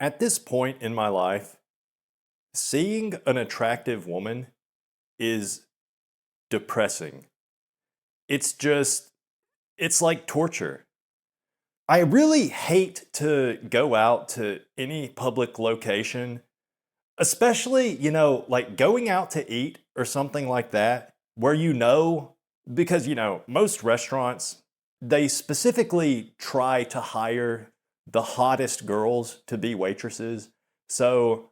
At this point in my life, seeing an attractive woman is depressing. It's just, it's like torture. I really hate to go out to any public location, especially, like going out to eat or something like that, where because, most restaurants, they specifically try to hire the hottest girls to be waitresses. So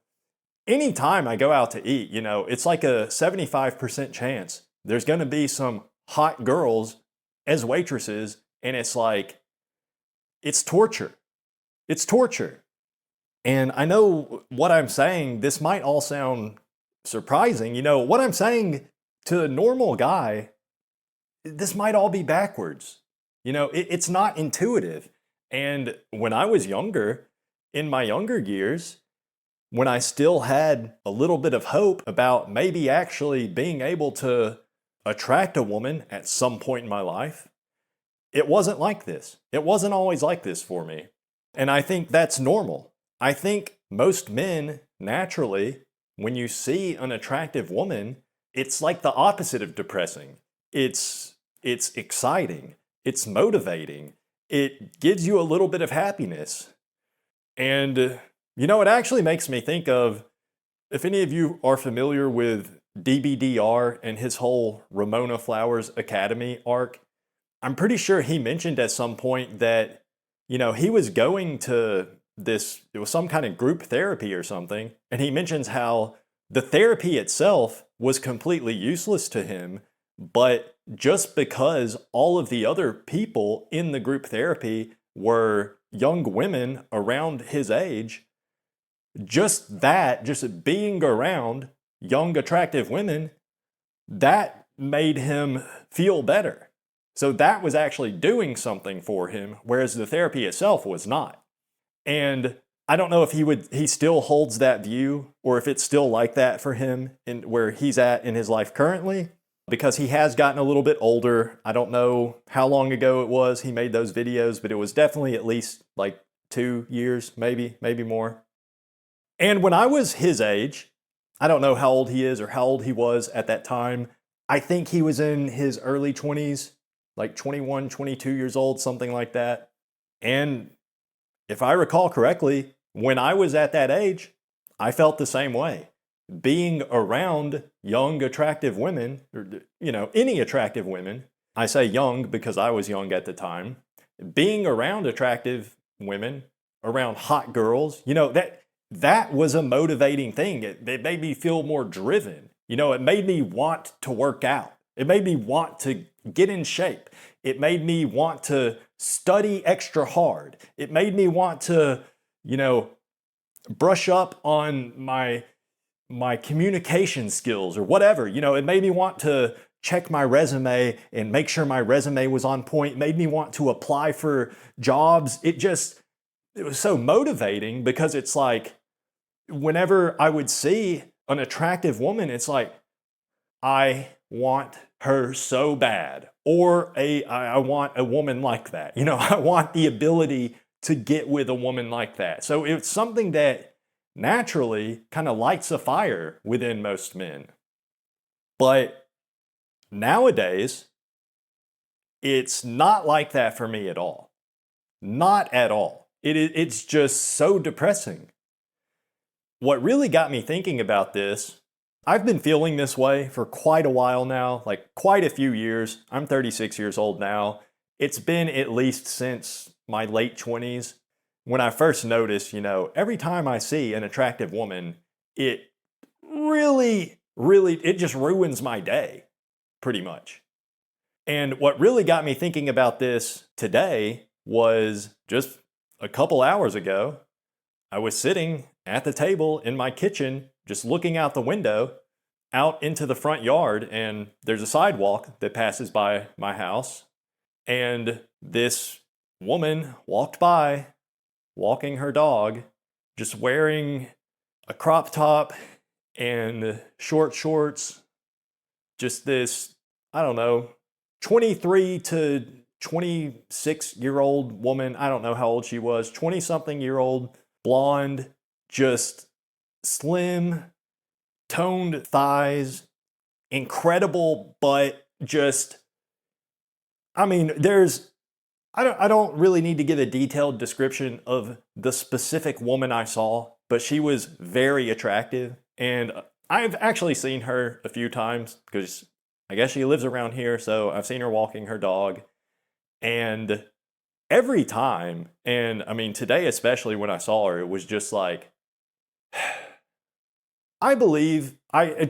anytime I go out to eat, it's like a 75% chance there's going to be some hot girls as waitresses. And it's like, it's torture. It's torture. And I know what I'm saying, this might all sound surprising. What I'm saying to a normal guy, this might all be backwards. It's not intuitive. And when I was younger, in my younger years, when I still had a little bit of hope about maybe actually being able to attract a woman at some point in my life, it wasn't like this. It wasn't always like this for me. And I think that's normal. I think most men, naturally, when you see an attractive woman, it's like the opposite of depressing. It's exciting. It's motivating. It gives you a little bit of happiness. And it actually makes me think of, if any of you are familiar with DBDR and his whole Ramona Flowers Academy arc, I'm pretty sure he mentioned at some point that, he was going to it was some kind of group therapy or something, and he mentions how the therapy itself was completely useless to him, but just because all of the other people in the group therapy were young women around his age, just being around young, attractive women, that made him feel better. So that was actually doing something for him, whereas the therapy itself was not. And I don't know if he still holds that view, or if it's still like that for him in where he's at in his life currently, because he has gotten a little bit older. I don't know how long ago it was he made those videos, but it was definitely at least like 2 years, maybe more. And when I was his age, I don't know how old he is or how old he was at that time. I think he was in his early 20s, like 21, 22 years old, something like that. And if I recall correctly, when I was at that age, I felt the same way. Being around young, attractive women, or, any attractive women, I say young because I was young at the time, being around attractive women, around hot girls, that was a motivating thing. It made me feel more driven. It made me want to work out. It made me want to get in shape. It made me want to study extra hard. It made me want to, brush up on my communication skills or whatever. It made me want to check my resume and make sure my resume was on point. It made me want to apply for jobs. It was so motivating because it's like, whenever I would see an attractive woman, it's like, I want her so bad, or I want a woman like that. I want the ability to get with a woman like that. So it's something that naturally kind of lights a fire within most men. But nowadays, it's not like that for me at all. Not at all. It's just so depressing. What really got me thinking about this, I've been feeling this way for quite a while now, like quite a few years. I'm 36 years old now. It's been at least since my late 20s when I first noticed, every time I see an attractive woman, it really, it just ruins my day, pretty much. And what really got me thinking about this today was just a couple hours ago, I was sitting at the table in my kitchen, just looking out the window, out into the front yard, and there's a sidewalk that passes by my house. And this woman walked by, walking her dog, just wearing a crop top and short shorts. Just this, I don't know, 23 to 26-year-old woman. I don't know how old she was, 20-something-year-old, blonde, just slim, toned thighs, incredible butt, just, I mean, I don't really need to give a detailed description of the specific woman I saw, but she was very attractive. And I've actually seen her a few times because I guess she lives around here. So I've seen her walking her dog. And every time, and I mean, today especially when I saw her, it was just like, I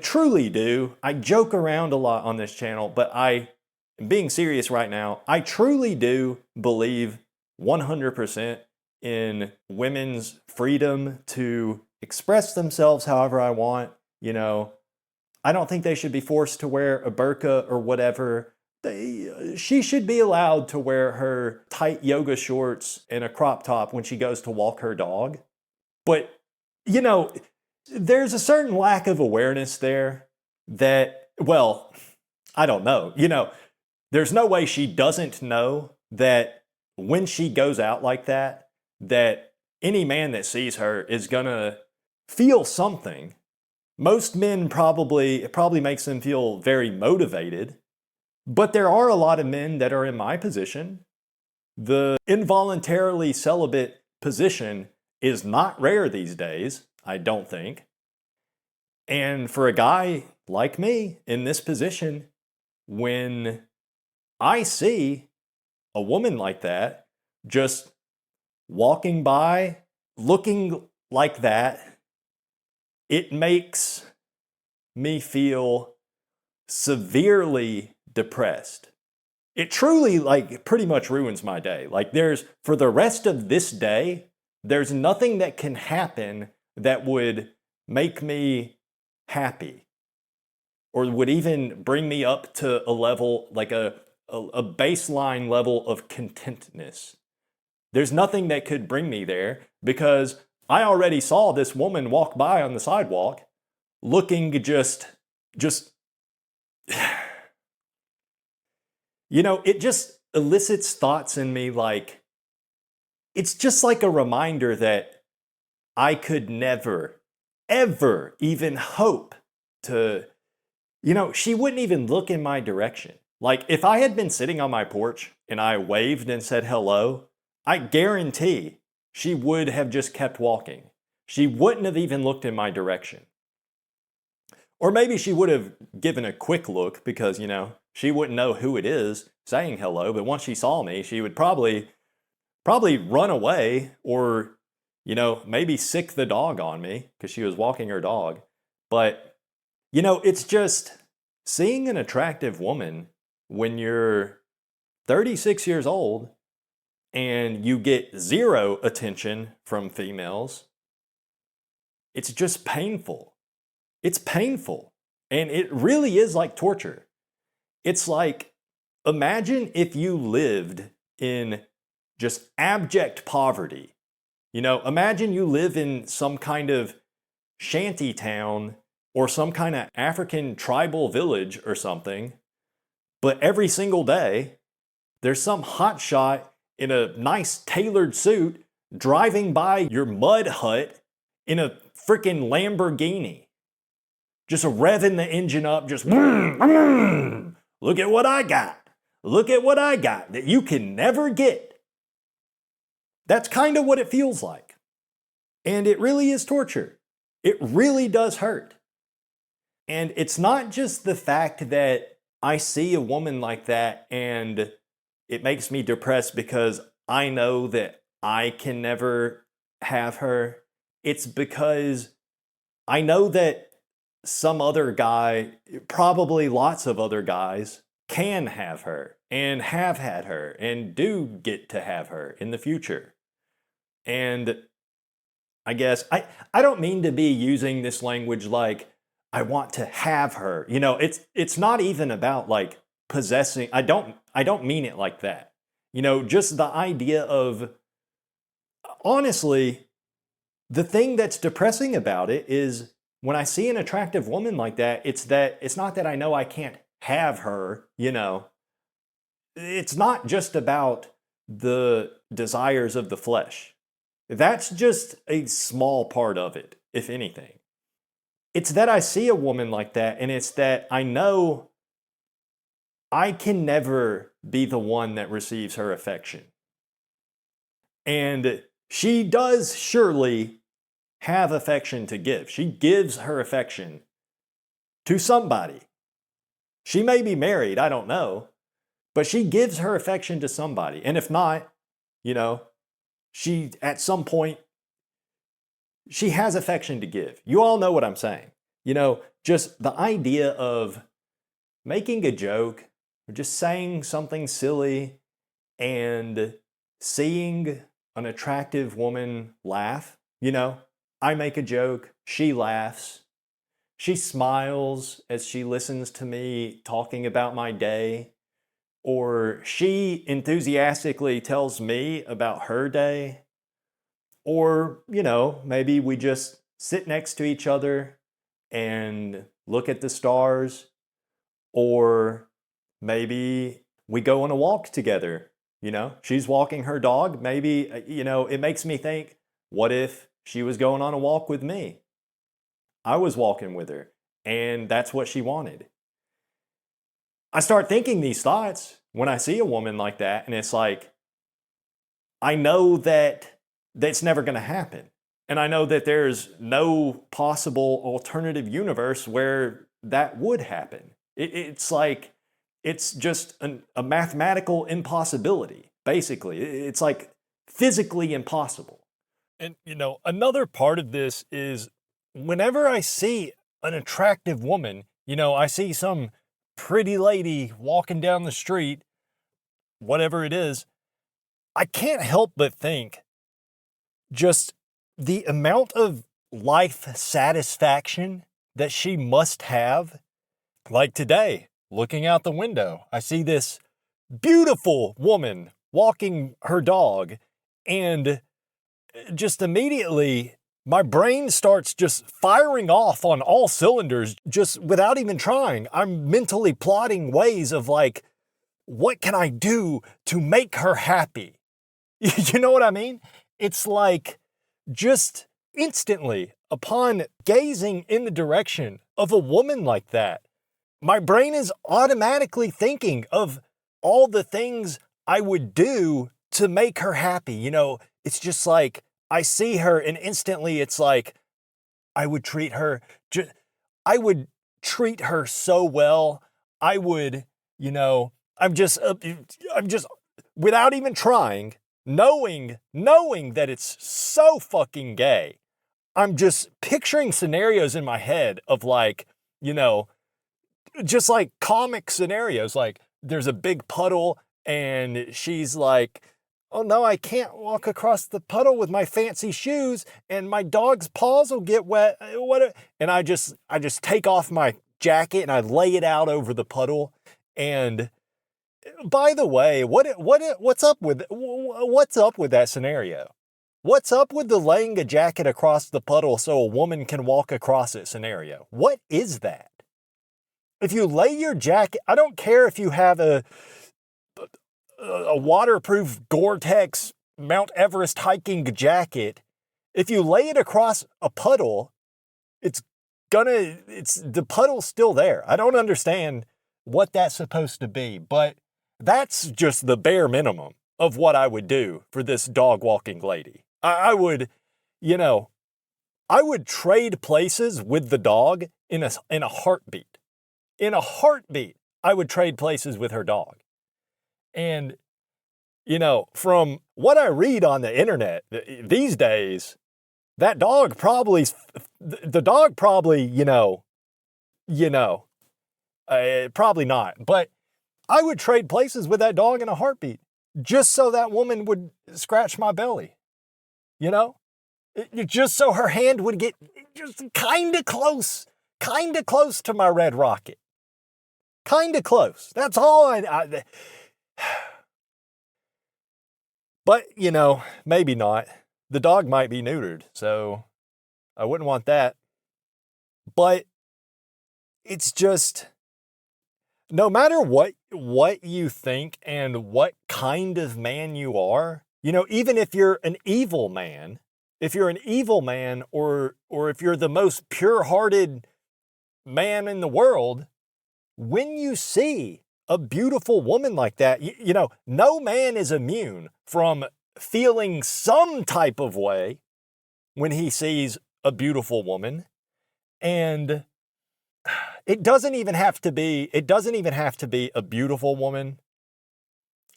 truly do. I joke around a lot on this channel, but being serious right now, I truly do believe 100% in women's freedom to express themselves however I want. You know, I don't think they should be forced to wear a burqa or whatever. She should be allowed to wear her tight yoga shorts and a crop top when she goes to walk her dog. But, you know, there's a certain lack of awareness there that, well, I don't know. You know, there's no way she doesn't know that when she goes out like that, that any man that sees her is gonna feel something. Most men it probably makes them feel very motivated, but there are a lot of men that are in my position. The involuntarily celibate position is not rare these days, I don't think. And for a guy like me in this position, when I see a woman like that just walking by, looking like that, it makes me feel severely depressed. It truly, like, pretty much ruins my day. Like, for the rest of this day, there's nothing that can happen that would make me happy or would even bring me up to a level, like a baseline level of contentness. There's nothing that could bring me there because I already saw this woman walk by on the sidewalk looking just, you know, it just elicits thoughts in me like, it's just like a reminder that I could never, ever even hope to, you know, she wouldn't even look in my direction. Like, if I had been sitting on my porch and I waved and said hello, I guarantee she would have just kept walking. She wouldn't have even looked in my direction. Or maybe she would have given a quick look because, you know, she wouldn't know who it is saying hello, but once she saw me, she would probably run away or, you know, maybe sick the dog on me because she was walking her dog. But, you know, it's just seeing an attractive woman when you're 36 years old and you get zero attention from females. It's just painful. It's painful. And it really is like torture. It's like, imagine if you lived in just abject poverty. You know, imagine you live in some kind of shanty town or some kind of African tribal village or something, but every single day, there's some hotshot in a nice tailored suit driving by your mud hut in a freaking Lamborghini. Just revving the engine up, just look at what I got. Look at what I got that you can never get. That's kind of what it feels like. And it really is torture. It really does hurt. And it's not just the fact that I see a woman like that and it makes me depressed because I know that I can never have her. It's because I know that some other guy, probably lots of other guys, can have her and have had her and do get to have her in the future. And I guess I don't mean to be using this language like I want to have her. You know, it's not even about like possessing. I don't mean it like that. You know, just the idea of, honestly, the thing that's depressing about it is when I see an attractive woman like that, it's not that I know I can't have her, you know. It's not just about the desires of the flesh. That's just a small part of it, if anything. It's that I see a woman like that, and it's that I know I can never be the one that receives her affection. And she does surely have affection to give. She gives her affection to somebody. She may be married, I don't know, but she gives her affection to somebody. And if not, you know, she at some point, she has affection to give. You all know what I'm saying. Just the idea of making a joke or just saying something silly and seeing an attractive woman laugh. I make a joke, she laughs, she smiles as she listens to me talking about my day, or she enthusiastically tells me about her day, or, maybe we just sit next to each other and look at the stars, or maybe we go on a walk together. She's walking her dog. Maybe, it makes me think, what if she was going on a walk with me? I was walking with her, and that's what she wanted. I start thinking these thoughts when I see a woman like that, and it's like, I know that that's never going to happen. And I know that there's no possible alternative universe where that would happen. It's like, it's just a mathematical impossibility, basically. It's like physically impossible. And, another part of this is whenever I see an attractive woman, I see some pretty lady walking down the street, whatever it is, I can't help but think just the amount of life satisfaction that she must have. Like today, looking out the window, I see this beautiful woman walking her dog, and just immediately my brain starts just firing off on all cylinders, just without even trying. I'm mentally plotting ways of like, what can I do to make her happy? You know what I mean? It's like just instantly upon gazing in the direction of a woman like that, my brain is automatically thinking of all the things I would do to make her happy. It's just like I see her and instantly it's like I would treat her I would treat her so well. I would, I'm just without even trying, knowing that it's so fucking gay. I'm just picturing scenarios in my head of like, just like comic scenarios, like there's a big puddle and she's like, oh no, I can't walk across the puddle with my fancy shoes and my dog's paws will get wet. And I just take off my jacket and I lay it out over the puddle. And by the way, what's up with that scenario? What's up with the laying a jacket across the puddle so a woman can walk across it scenario? What is that? If you lay your jacket, I don't care if you have a waterproof Gore-Tex Mount Everest hiking jacket. If you lay it across a puddle, the puddle's still there. I don't understand what that's supposed to be, but that's just the bare minimum of what I would do for this dog walking lady. I would trade places with the dog in a heartbeat. In a heartbeat, I would trade places with her dog. And, from what I read on the internet these days, the dog probably, probably not. But I would trade places with that dog in a heartbeat just so that woman would scratch my belly, just so her hand would get just kind of close to my red rocket. Kind of close. That's all I But, maybe not. The dog might be neutered, so I wouldn't want that. But it's just, no matter what you think and what kind of man you are, Even if you're an evil man, or if you're the most pure-hearted man in the world, when you see a beautiful woman like that, no man is immune from feeling some type of way when he sees a beautiful woman. And it doesn't even have to be a beautiful woman.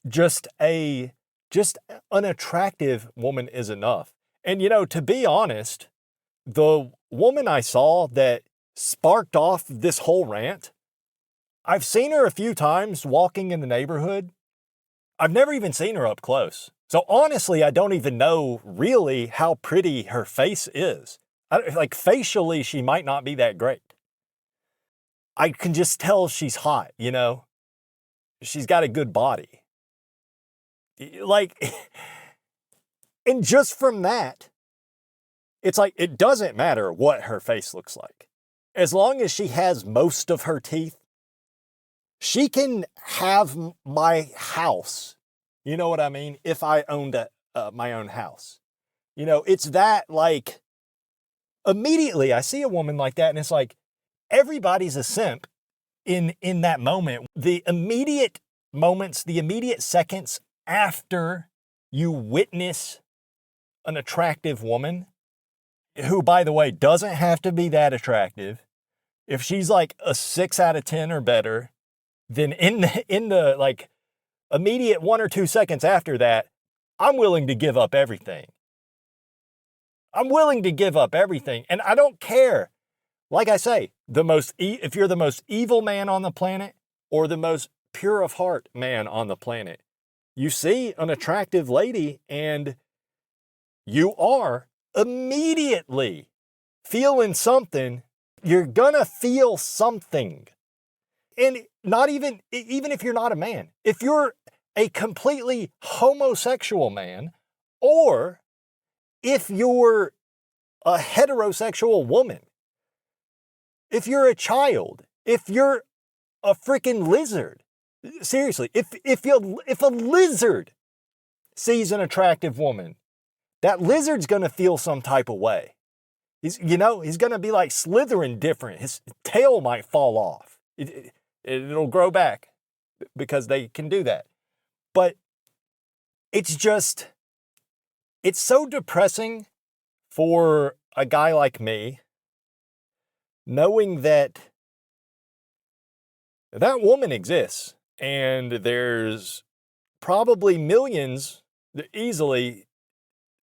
Just an attractive woman is enough. And to be honest, the woman I saw that sparked off this whole rant, I've seen her a few times walking in the neighborhood. I've never even seen her up close. So honestly, I don't even know really how pretty her face is. Like facially, she might not be that great. I can just tell she's hot, She's got a good body. Like, and just from that, it's like, it doesn't matter what her face looks like. As long as she has most of her teeth, she can have my house. You know what I mean? If I owned my own house. It's that, like, immediately I see a woman like that and it's like, everybody's a simp in that moment. The immediate moments, the immediate seconds after you witness an attractive woman, who, by the way, doesn't have to be that attractive. If she's like a 6 out of 10 or better, then in the like immediate 1 or 2 seconds after that, I'm willing to give up everything. And I don't care. Like I say, if you're the most evil man on the planet or the most pure of heart man on the planet, you see an attractive lady and you are immediately feeling something. You're gonna feel something. And not even if you're not a man, if you're a completely homosexual man, or if you're a heterosexual woman, if you're a child, if you're a freaking lizard, seriously, if a lizard sees an attractive woman, that lizard's gonna feel some type of way. He's gonna be like slithering different. His tail might fall off. It'll grow back because they can do that. But it's so depressing for a guy like me, knowing that woman exists and there's probably easily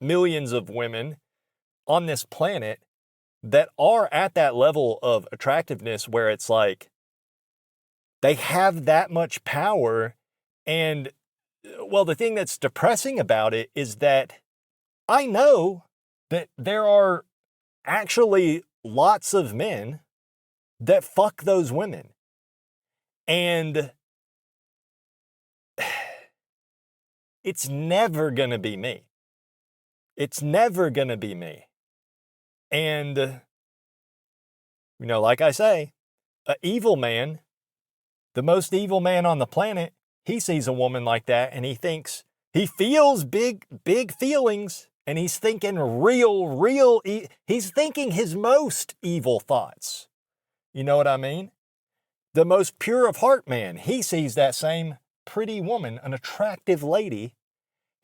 millions of women on this planet that are at that level of attractiveness where it's like they have that much power. And well, the thing that's depressing about it is that I know that there are actually lots of men that fuck those women. And it's never going to be me. It's never going to be me. And, like I say, an evil man, the most evil man on the planet, he sees a woman like that and he feels big feelings, and he's thinking he's thinking his most evil thoughts. You know what I mean? The most pure of heart man, he sees that same pretty woman, an attractive lady.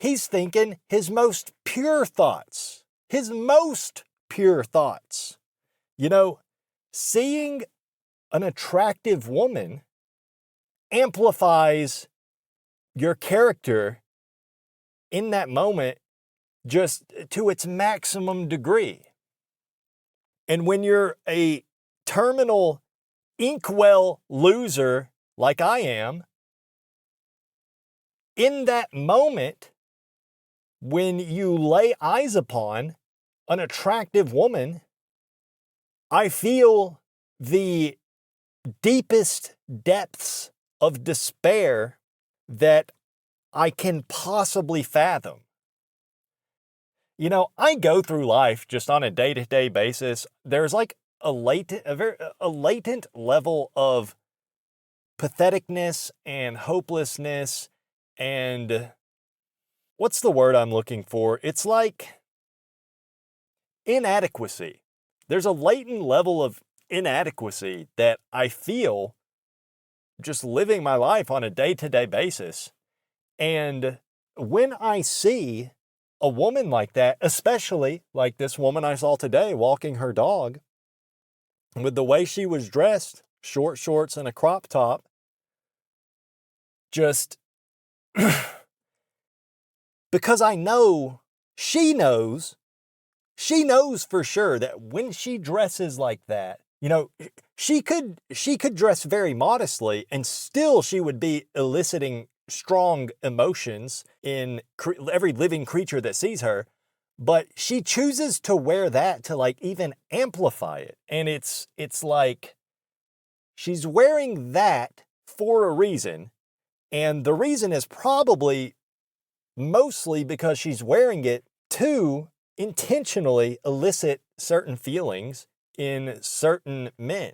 He's thinking his most pure thoughts. His most pure thoughts. Seeing an attractive woman amplifies your character in that moment just to its maximum degree. And when you're a terminal inkwell loser like I am, in that moment, when you lay eyes upon an attractive woman, I feel the deepest depths of despair that I can possibly fathom. I go through life just on a day-to-day basis. There's like a latent level of patheticness and hopelessness and what's the word I'm looking for? It's like inadequacy. There's a latent level of inadequacy that I feel just living my life on a day-to-day basis. And when I see a woman like that, especially like this woman I saw today walking her dog, with the way she was dressed, short shorts and a crop top, just because I know she knows for sure that when she dresses like that, she could dress very modestly and still she would be eliciting strong emotions in every living creature that sees her. But she chooses to wear that to like even amplify it. And it's like she's wearing that for a reason. And the reason is probably mostly because she's wearing it to intentionally elicit certain feelings in certain men.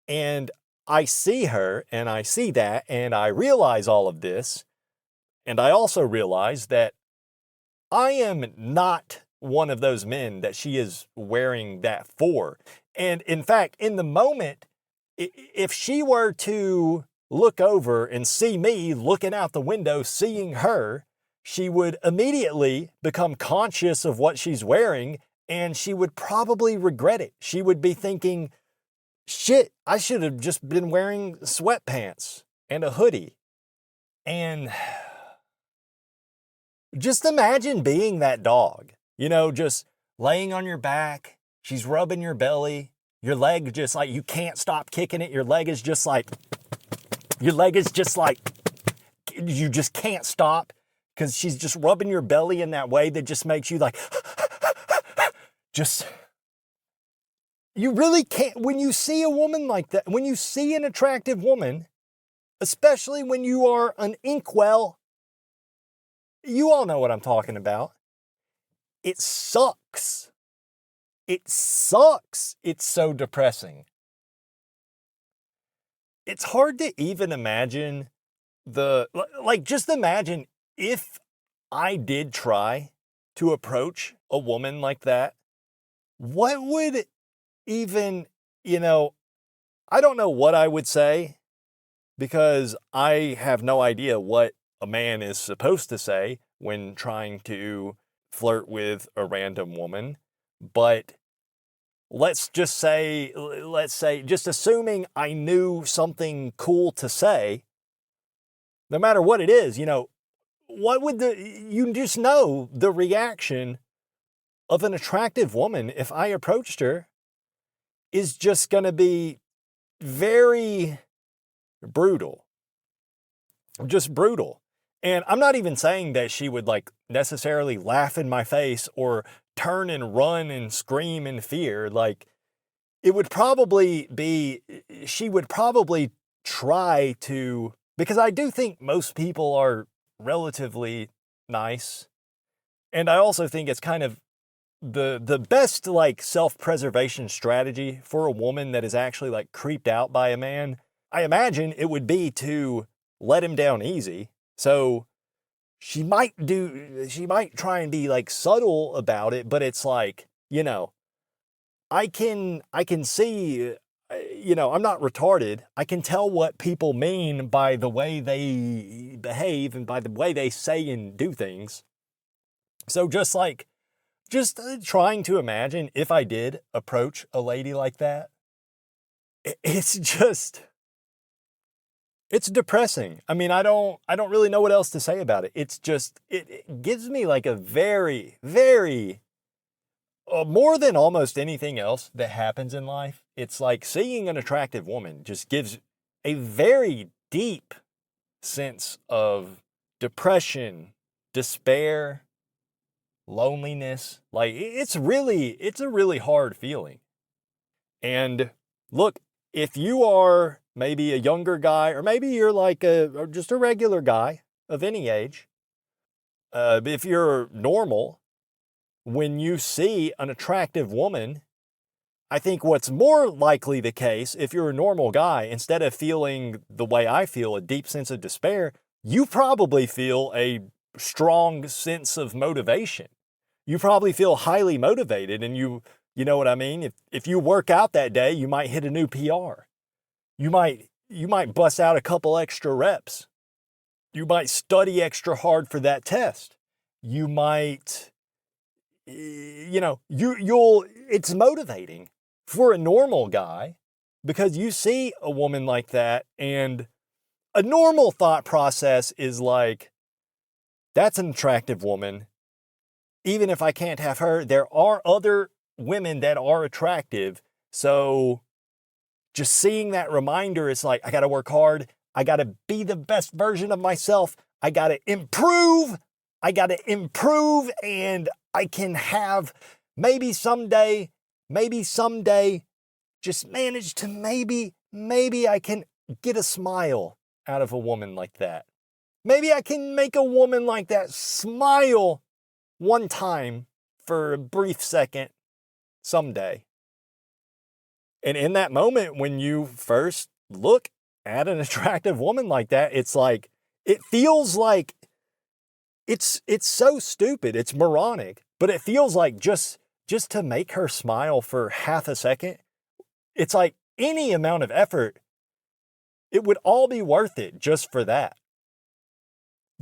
And I see her and I see that and I realize all of this. And I also realize that I am not one of those men that she is wearing that for. And in fact, in the moment, if she were to look over and see me looking out the window, seeing her, she would immediately become conscious of what she's wearing and she would probably regret it. She would be thinking, shit, I should have just been wearing sweatpants and a hoodie. And just imagine being that dog, just laying on your back. She's rubbing your belly. Your leg just like, you can't stop kicking it. Your leg is just like, you just can't stop because she's just rubbing your belly in that way that just makes you like, you really can't. When you see a woman like that, when you see an attractive woman, especially when you are an inkwell, you all know what I'm talking about. It sucks. It sucks. It's so depressing. It's hard to even imagine just imagine if I did try to approach a woman like that, what would even, I don't know what I would say because I have no idea what a man is supposed to say when trying to flirt with a random woman. But let's say, just assuming I knew something cool to say, no matter what it is, what would you just know the reaction of an attractive woman if I approached her is just going to be very brutal. Just brutal. And I'm not even saying that she would like necessarily laugh in my face or turn and run and scream in fear. Like it would probably be, she would probably try to, because I do think most people are relatively nice. And I also think it's kind of the best like self-preservation strategy for a woman that is actually like creeped out by a man. I imagine it would be to let him down easy. So she might try and be like subtle about it, but it's like, I can see, I'm not retarded. I can tell what people mean by the way they behave and by the way they say and do things. So just trying to imagine if I did approach a lady like that, it's depressing. I mean, I don't really know what else to say about it. It's just, it gives me like a very, very, more than almost anything else that happens in life. It's like seeing an attractive woman just gives a very deep sense of depression, despair, loneliness. Like it's a really hard feeling. And look, if you are maybe a younger guy, or maybe you're like just a regular guy of any age, if you're normal, when you see an attractive woman, I think what's more likely the case, if you're a normal guy, instead of feeling the way I feel, a deep sense of despair, you probably feel a strong sense of motivation. You probably feel highly motivated, and you know what I mean? If you work out that day, you might hit a new PR. You might bust out a couple extra reps. You might study extra hard for that test. You might, it's motivating for a normal guy, because you see a woman like that, and a normal thought process is like, that's an attractive woman. Even if I can't have her, there are other women that are attractive. So just seeing that reminder, it's like, I got to work hard. I got to be the best version of myself. I got to improve. And I can have maybe someday, just manage to maybe I can get a smile out of a woman like that. Maybe I can make a woman like that smile one time for a brief second someday. And in that moment, when you first look at an attractive woman like that, it's like, it feels like it's so stupid. It's moronic, but it feels like just to make her smile for half a second, it's like any amount of effort, it would all be worth it just for that.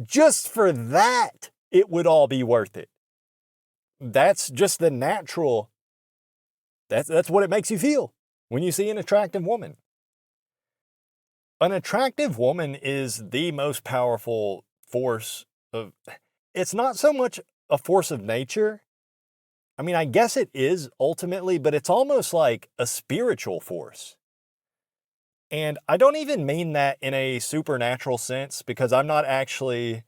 Just for that, it would all be worth it. That's just the natural, that's what it makes you feel when you see an attractive woman. An attractive woman is the most powerful force of, it's not so much a force of nature. I mean, I guess it is ultimately, but it's almost like a spiritual force. And I don't even mean that in a supernatural sense, because I'm not actually,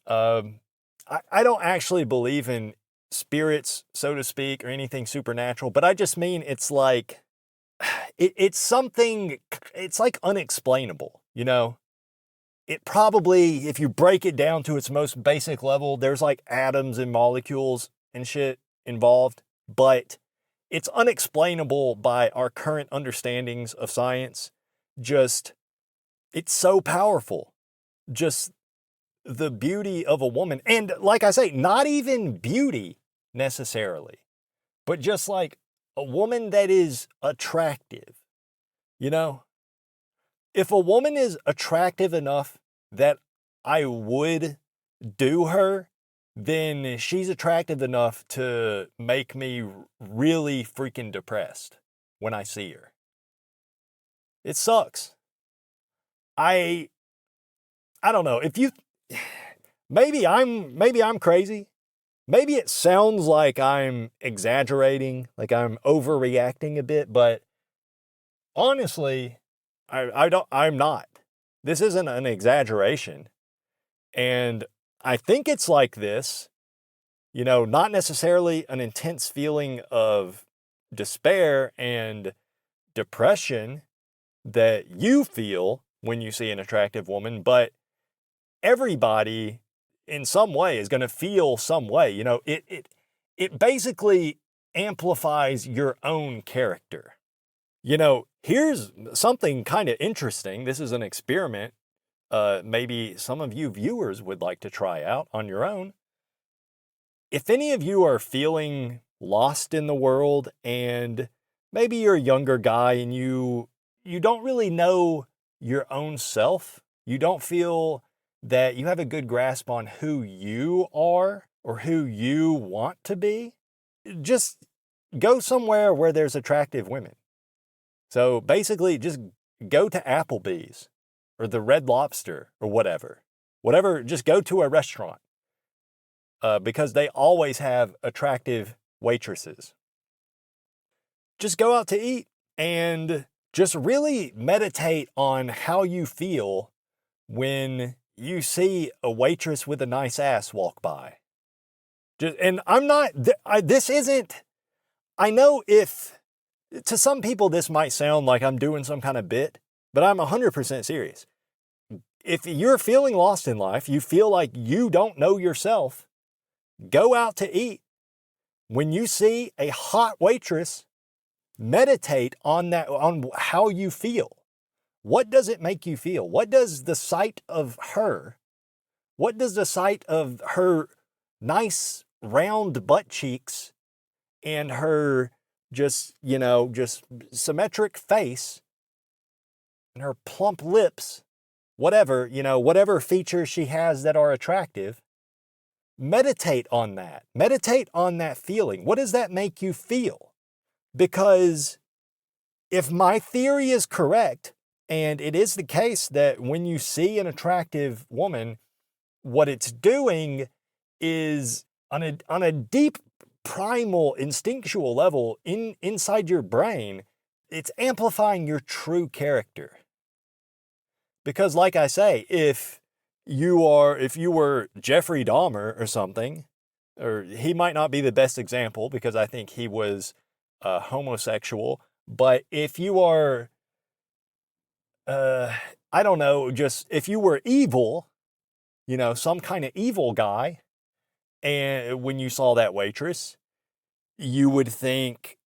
I don't actually believe in spirits, so to speak, or anything supernatural, but I just mean it's like, it's something, it's like unexplainable, you know? It probably, if you break it down to its most basic level, there's like atoms and molecules and shit involved, but it's unexplainable by our current understandings of science. Just, it's so powerful. Just the beauty of a woman. And like I say, not even beauty necessarily, but just like a woman that is attractive. You know, if a woman is attractive enough that I would do her, then she's attractive enough to make me really freaking depressed when I see her. It sucks. I don't know. If you, maybe I'm crazy. Maybe it sounds like I'm exaggerating, like I'm overreacting a bit, but honestly, I'm not. This isn't an exaggeration. And I think it's like this, you know, not necessarily an intense feeling of despair and depression that you feel when you see an attractive woman, but everybody in some way is going to feel some way. You know, it basically amplifies your own character. You know, here's something kind of interesting. This is an experiment. Maybe some of you viewers would like to try out on your own. If any of you are feeling lost in the world, and maybe you're a younger guy and you don't really know your own self, you don't feel that you have a good grasp on who you are or who you want to be, just go somewhere where there's attractive women. So basically, just go to Applebee's or the Red Lobster or whatever, just go to a restaurant, because they always have attractive waitresses. Just go out to eat and just really meditate on how you feel when you see a waitress with a nice ass walk by. And I'm not, this isn't, I know if, to some people this might sound like I'm doing some kind of bit, but I'm 100% serious. If you're feeling lost in life, you feel like you don't know yourself, go out to eat. When you see a hot waitress, meditate on that, on how you feel. What does it make you feel? What does the sight of her What does the sight of her nice round butt cheeks and her just symmetric face and her plump lips, whatever features she has that are attractive, meditate on that. Meditate on that feeling. What does that make you feel? Because if my theory is correct, and it is the case that when you see an attractive woman, what it's doing is on a deep primal instinctual level inside your brain, it's amplifying your true character. Because like I say, if you were Jeffrey Dahmer or something, or he might not be the best example because I think he was homosexual, but if you are, I don't know, just if you were evil, some kind of evil guy, and when you saw that waitress, you would think,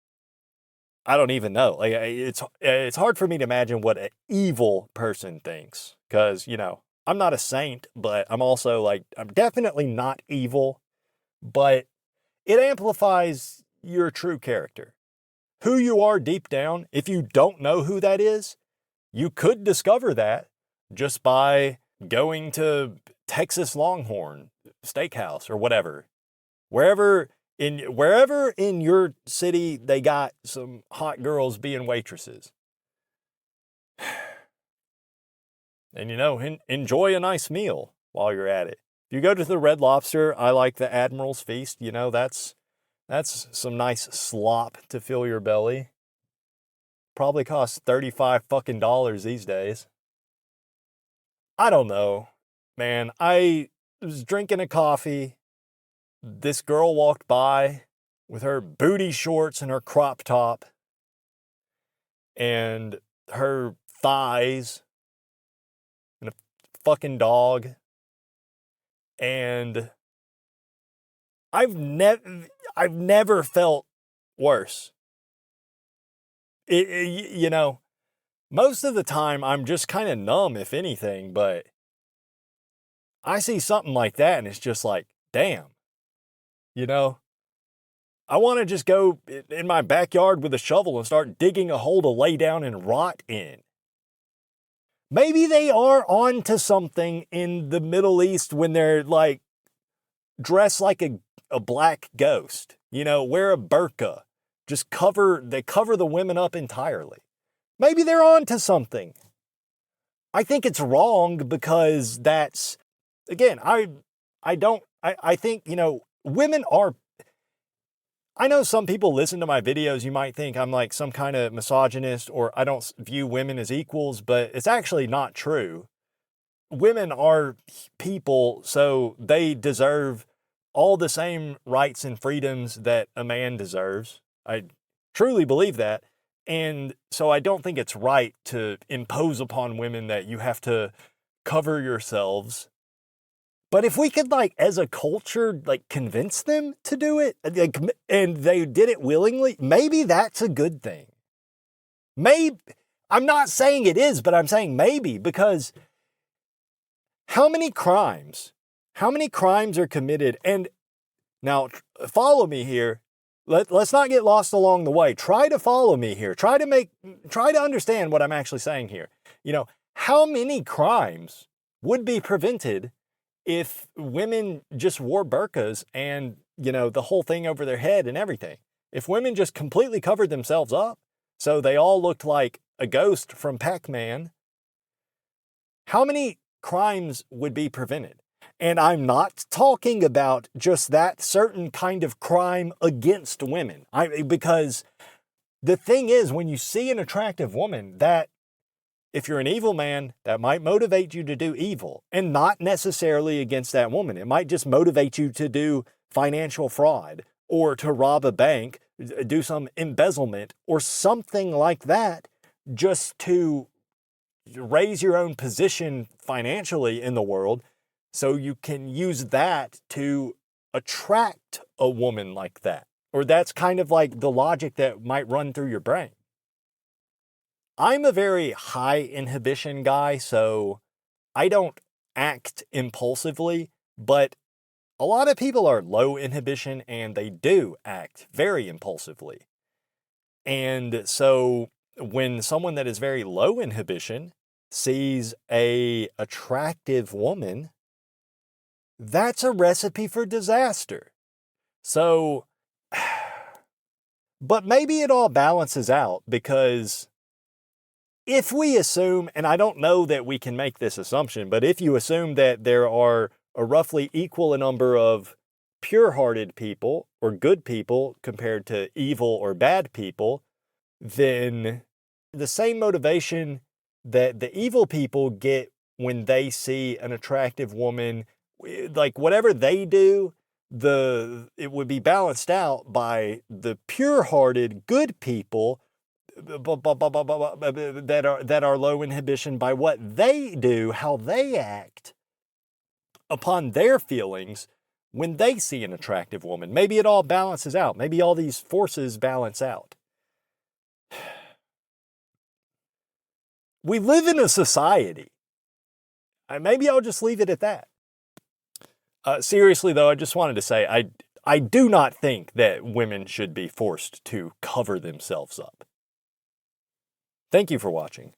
I don't even know. Like it's hard for me to imagine what an evil person thinks, because I'm not a saint, but I'm also I'm definitely not evil, but it amplifies your true character, who you are deep down. If you don't know who that is, you could discover that just by going to Texas Longhorn Steakhouse or whatever. Wherever in your city they got some hot girls being waitresses. And enjoy a nice meal while you're at it. If you go to the Red Lobster, I like the Admiral's Feast, that's some nice slop to fill your belly. Probably costs $35 these days. I don't know, man. I was drinking a coffee. This girl walked by with her booty shorts and her crop top and her thighs and a fucking dog. And I've never felt worse. Most of the time I'm just kind of numb, if anything, but I see something like that and it's just like, damn. I want to just go in my backyard with a shovel and start digging a hole to lay down and rot in. Maybe they are on to something in the Middle East when they're dressed like a black ghost, wear a burqa, they cover the women up entirely. Maybe they're on to something. I think it's wrong because that's, again, I think, women are, I know some people listen to my videos, you might think I'm like some kind of misogynist or I don't view women as equals, but it's actually not true. Women are people, so they deserve all the same rights and freedoms that a man deserves. I truly believe that. And so I don't think it's right to impose upon women that you have to cover yourselves. But if we could, as a culture, convince them to do it, and they did it willingly, maybe that's a good thing. Maybe, I'm not saying it is, but I'm saying maybe, because how many crimes are committed? And now, follow me here. Let's not get lost along the way. Try to follow me here. Try to understand what I'm actually saying here. How many crimes would be prevented if women just wore burqas and, the whole thing over their head and everything? If women just completely covered themselves up so they all looked like a ghost from Pac-Man, how many crimes would be prevented? And I'm not talking about just that certain kind of crime against women. Because the thing is, when you see an attractive woman, that if you're an evil man, that might motivate you to do evil, and not necessarily against that woman. It might just motivate you to do financial fraud or to rob a bank, do some embezzlement or something like that, just to raise your own position financially in the world, so you can use that to attract a woman like that. Or that's kind of like the logic that might run through your brain. I'm a very high inhibition guy, so I don't act impulsively, but a lot of people are low inhibition and they do act very impulsively. And so when someone that is very low inhibition sees a attractive woman, that's a recipe for disaster. So, but maybe it all balances out, because if we assume, and I don't know that we can make this assumption, but if you assume that there are a roughly equal number of pure-hearted people or good people compared to evil or bad people, then the same motivation that the evil people get when they see an attractive woman, like whatever they do, it would be balanced out by the pure-hearted good people that are low inhibition by what they do, how they act upon their feelings when they see an attractive woman. Maybe it all balances out. Maybe all these forces balance out. We live in a society. Maybe I'll just leave it at that. Seriously, though, I just wanted to say I do not think that women should be forced to cover themselves up. Thank you for watching.